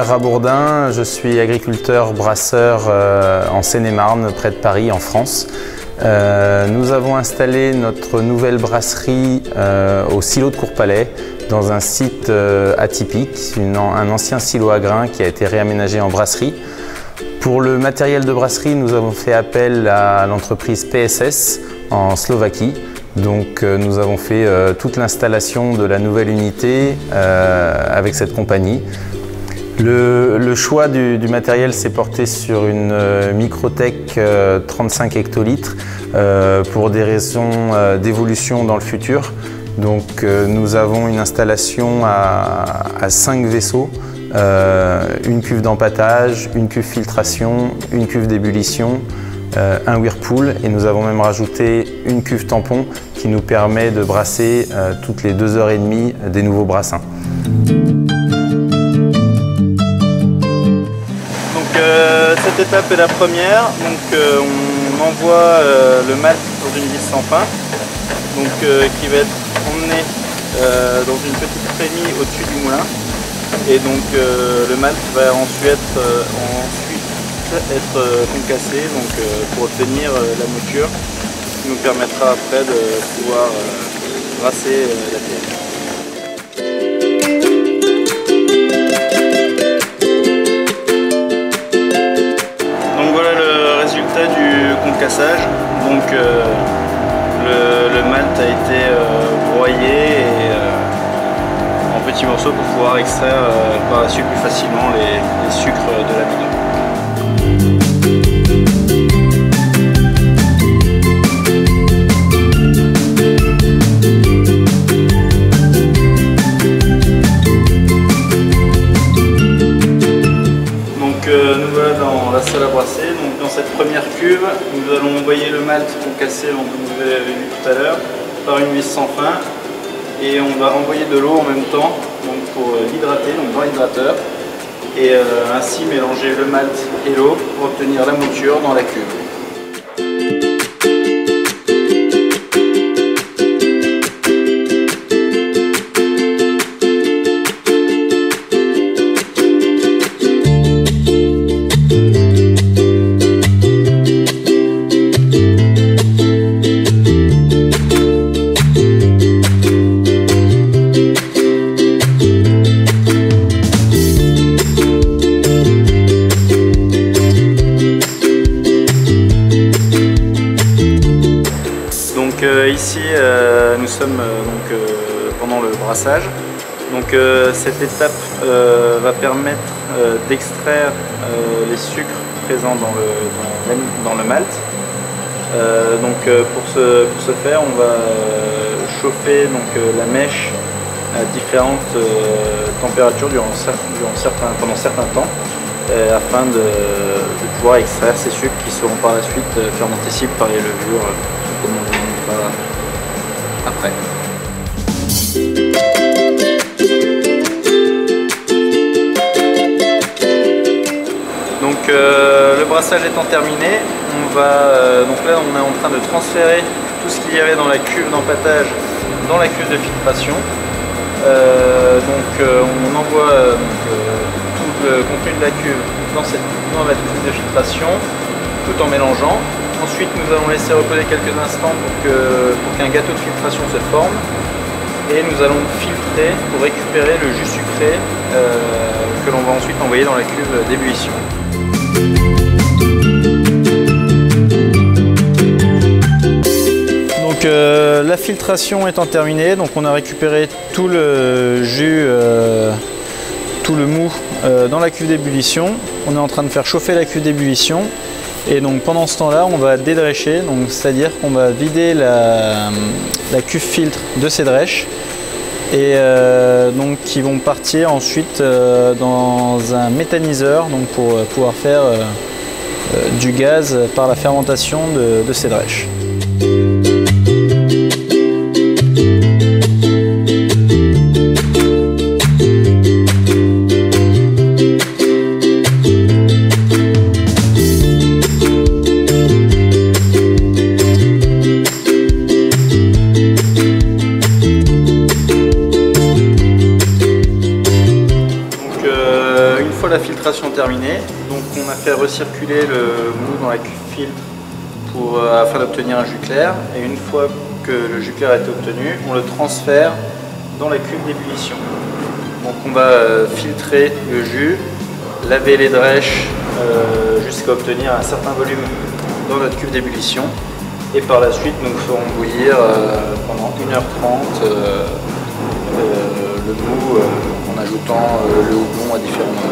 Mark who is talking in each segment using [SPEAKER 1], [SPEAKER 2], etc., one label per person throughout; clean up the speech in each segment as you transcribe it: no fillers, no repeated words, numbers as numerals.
[SPEAKER 1] Pierre Rabourdin, je suis agriculteur brasseur en Seine-et-Marne, près de Paris, en France. Nous avons installé notre nouvelle brasserie au silo de Courpalais, dans un site atypique, un ancien silo à grains qui a été réaménagé en brasserie. Pour le matériel de brasserie, nous avons fait appel à l'entreprise PSS en Slovaquie. Donc nous avons fait toute l'installation de la nouvelle unité avec cette compagnie. Le choix du matériel s'est porté sur une Microtech 35 hectolitres pour des raisons d'évolution dans le futur. Donc nous avons une installation à 5 vaisseaux, une cuve d'empâtage, une cuve filtration, une cuve d'ébullition, un whirlpool, et nous avons même rajouté une cuve tampon qui nous permet de brasser toutes les 2h30 des nouveaux brassins.
[SPEAKER 2] Cette étape est la première, donc on envoie le malt dans une vis sans fin, donc, qui va être emmené dans une petite trémie au-dessus du moulin, et donc le malt va ensuite être concassé pour obtenir la mouture qui nous permettra après de pouvoir brasser la terre. Du concassage, donc le malt a été broyé en petits morceaux pour pouvoir extraire par la suite plus facilement les sucres de l'amidon. Nous voilà dans la salle à brasser. Donc, dans cette première cuve, nous allons envoyer le malt concassé, comme vous avez vu tout à l'heure, par une vis sans fin, et on va envoyer de l'eau en même temps, donc pour l'hydrater, donc dans l'hydrateur, et ainsi mélanger le malt et l'eau pour obtenir la mouture dans la cuve. Ici, nous sommes pendant le brassage. Donc, cette étape va permettre d'extraire les sucres présents dans le malt. Pour ce faire, on va chauffer la mèche à différentes températures pendant certains temps, afin de pouvoir extraire ces sucres qui seront par la suite fermentés par les levures, comme on vous montrera après. Donc le brassage étant terminé, donc là on est en train de transférer tout ce qu'il y avait dans la cuve d'empâtage dans la cuve de filtration. On envoie tout le contenu de la cuve dans la cuve de filtration tout en mélangeant. Ensuite, nous allons laisser reposer quelques instants pour qu'un gâteau de filtration se forme, et nous allons filtrer pour récupérer le jus sucré que l'on va ensuite envoyer dans la cuve d'ébullition. Donc la filtration étant terminée, donc on a récupéré tout le jus, tout le mou dans la cuve d'ébullition. On est en train de faire chauffer la cuve d'ébullition. Et donc pendant ce temps-là, on va dédrescher, c'est-à-dire qu'on va vider la cuve filtre de ces drèches, et qui vont partir ensuite dans un méthaniseur, pour pouvoir faire du gaz par la fermentation de ces drèches. fois la filtration terminée, donc on a fait recirculer le mou dans la cuve filtre afin d'obtenir un jus clair. Et une fois que le jus clair a été obtenu, on le transfère dans la cuve d'ébullition. Donc on va filtrer le jus, laver les drèches jusqu'à obtenir un certain volume dans notre cuve d'ébullition. Et par la suite, nous ferons bouillir pendant 1h30 le mou en ajoutant le houblon à différents moments.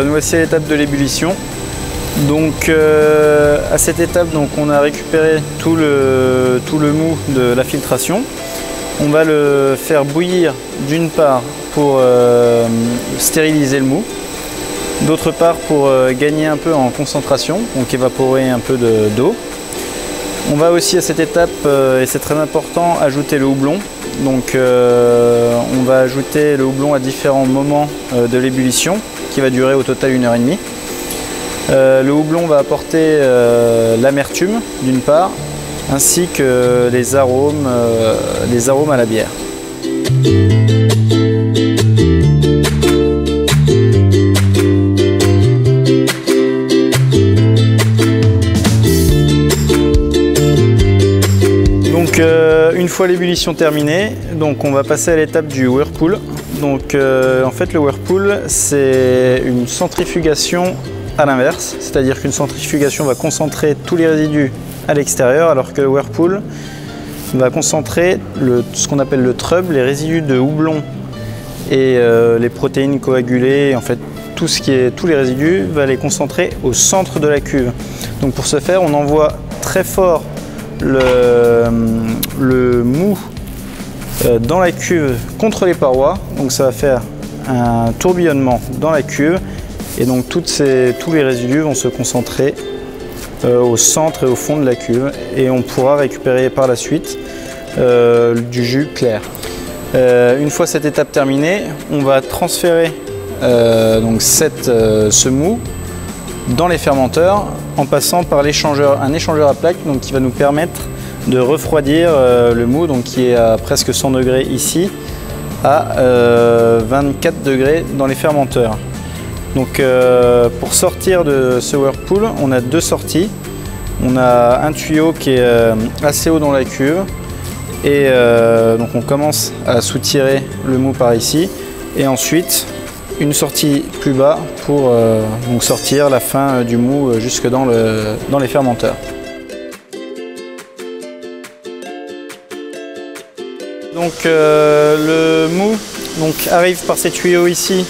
[SPEAKER 2] Nous voici à l'étape de l'ébullition. Donc à cette étape, donc, on a récupéré tout le mou de la filtration. On va le faire bouillir d'une part pour stériliser le mou, d'autre part pour gagner un peu en concentration, donc évaporer un peu d'eau. On va aussi à cette étape, et c'est très important, ajouter le houblon. Donc on va ajouter le houblon à différents moments de l'ébullition, qui va durer au total 1h30. Le houblon va apporter l'amertume d'une part, ainsi que les arômes à la bière. Donc une fois l'ébullition terminée, donc on va passer à l'étape du whirlpool. Donc en fait le whirlpool, c'est une centrifugation à l'inverse, c'est-à-dire qu'une centrifugation va concentrer tous les résidus à l'extérieur, alors que le whirlpool va concentrer ce qu'on appelle le trub, les résidus de houblon et les protéines coagulées, en fait tous les résidus, va les concentrer au centre de la cuve. Donc pour ce faire, on envoie très fort le mou dans la cuve contre les parois, donc ça va faire un tourbillonnement dans la cuve et donc tous les résidus vont se concentrer au centre et au fond de la cuve et on pourra récupérer par la suite du jus clair. Une fois cette étape terminée, on va transférer donc ce mou dans les fermenteurs en passant par un échangeur à plaques, donc qui va nous permettre de refroidir le mou, donc qui est à presque 100 degrés ici, à 24 degrés dans les fermenteurs. Donc pour sortir de ce whirlpool, on a deux sorties. On a un tuyau qui est assez haut dans la cuve et donc on commence à soutirer le mou par ici et ensuite une sortie plus bas pour donc sortir la fin du mou jusque dans les fermenteurs. Donc le mou arrive par ces tuyaux ici,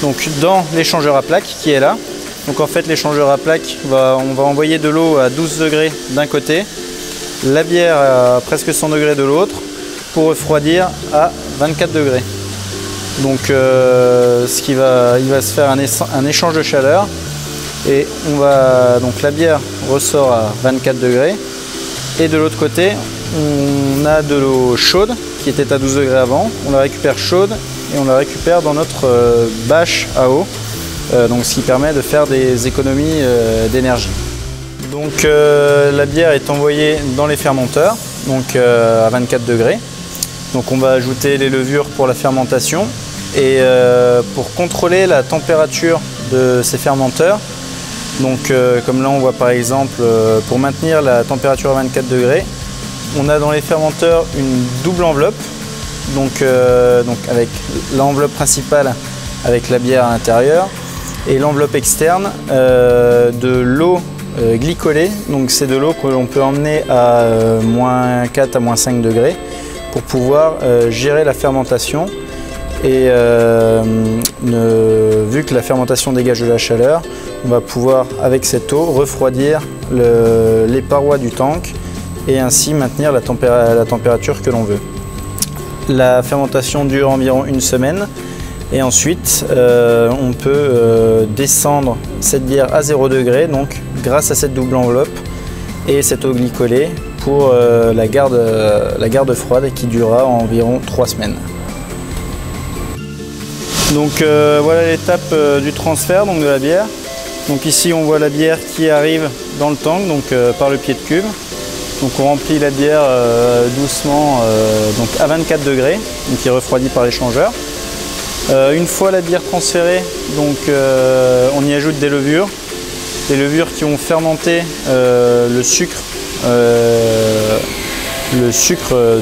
[SPEAKER 2] donc dans l'échangeur à plaques qui est là. Donc en fait l'échangeur à plaques, on va envoyer de l'eau à 12 degrés d'un côté, la bière à presque 100 degrés de l'autre, pour refroidir à 24 degrés. Donc il va se faire un échange de chaleur et donc la bière ressort à 24 degrés et de l'autre côté on a de l'eau chaude qui était à 12 degrés avant, on la récupère chaude et on la récupère dans notre bâche à eau, donc ce qui permet de faire des économies d'énergie. Donc la bière est envoyée dans les fermenteurs, donc à 24 degrés. Donc on va ajouter les levures pour la fermentation et pour contrôler la température de ces fermenteurs, donc comme là on voit par exemple pour maintenir la température à 24 degrés, on a dans les fermenteurs une double enveloppe, donc avec l'enveloppe principale avec la bière à l'intérieur et l'enveloppe externe de l'eau glycolée, donc c'est de l'eau que l'on peut emmener à -4 à -5 degrés pour pouvoir gérer la fermentation et vu que la fermentation dégage de la chaleur, on va pouvoir avec cette eau refroidir les parois du tank et ainsi maintenir la température que l'on veut. La fermentation dure environ une semaine Et ensuite, on peut descendre cette bière à 0 degré, donc grâce à cette double enveloppe et cette eau glycolée pour la garde froide qui durera environ 3 semaines. Donc voilà l'étape du transfert donc de la bière. Donc ici on voit la bière qui arrive dans le tank donc, par le pied de cuve. Donc on remplit la bière doucement donc à 24 degrés, donc qui est refroidie par l'échangeur. Une fois la bière transférée, donc, on y ajoute des levures qui ont fermenté le sucre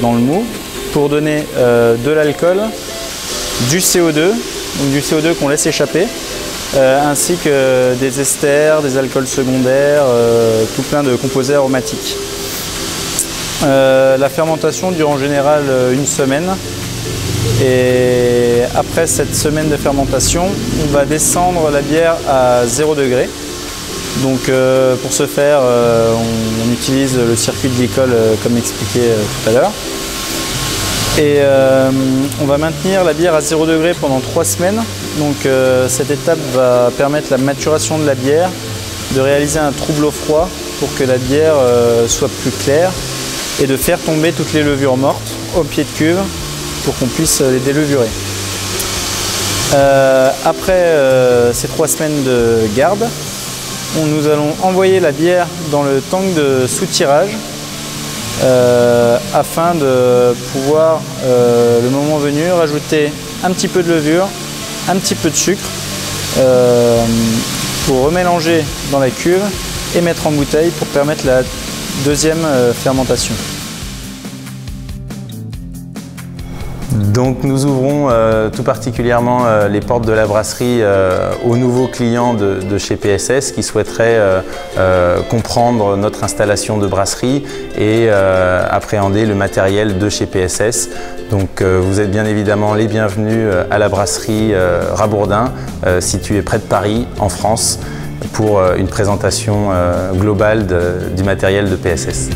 [SPEAKER 2] dans le mou pour donner de l'alcool, du CO2, donc du CO2 qu'on laisse échapper, ainsi que des esters, des alcools secondaires, tout plein de composés aromatiques. La fermentation dure en général une semaine. Et après cette semaine de fermentation, on va descendre la bière à 0 degré. Donc pour ce faire, on utilise le circuit de glycol comme expliqué tout à l'heure. Et on va maintenir la bière à 0 degré pendant 3 semaines. Donc cette étape va permettre la maturation de la bière, de réaliser un trouble au froid pour que la bière soit plus claire et de faire tomber toutes les levures mortes au pied de cuve pour qu'on puisse les délevurer. Après ces 3 semaines de garde, nous allons envoyer la bière dans le tank de soutirage afin de pouvoir, le moment venu, rajouter un petit peu de levure, un petit peu de sucre pour remélanger dans la cuve et mettre en bouteille pour permettre la deuxième fermentation.
[SPEAKER 1] Donc nous ouvrons tout particulièrement les portes de la brasserie aux nouveaux clients de chez PSS qui souhaiteraient comprendre notre installation de brasserie et appréhender le matériel de chez PSS. Donc vous êtes bien évidemment les bienvenus à la brasserie Rabourdin, située près de Paris, en France, pour une présentation globale du matériel de PSS.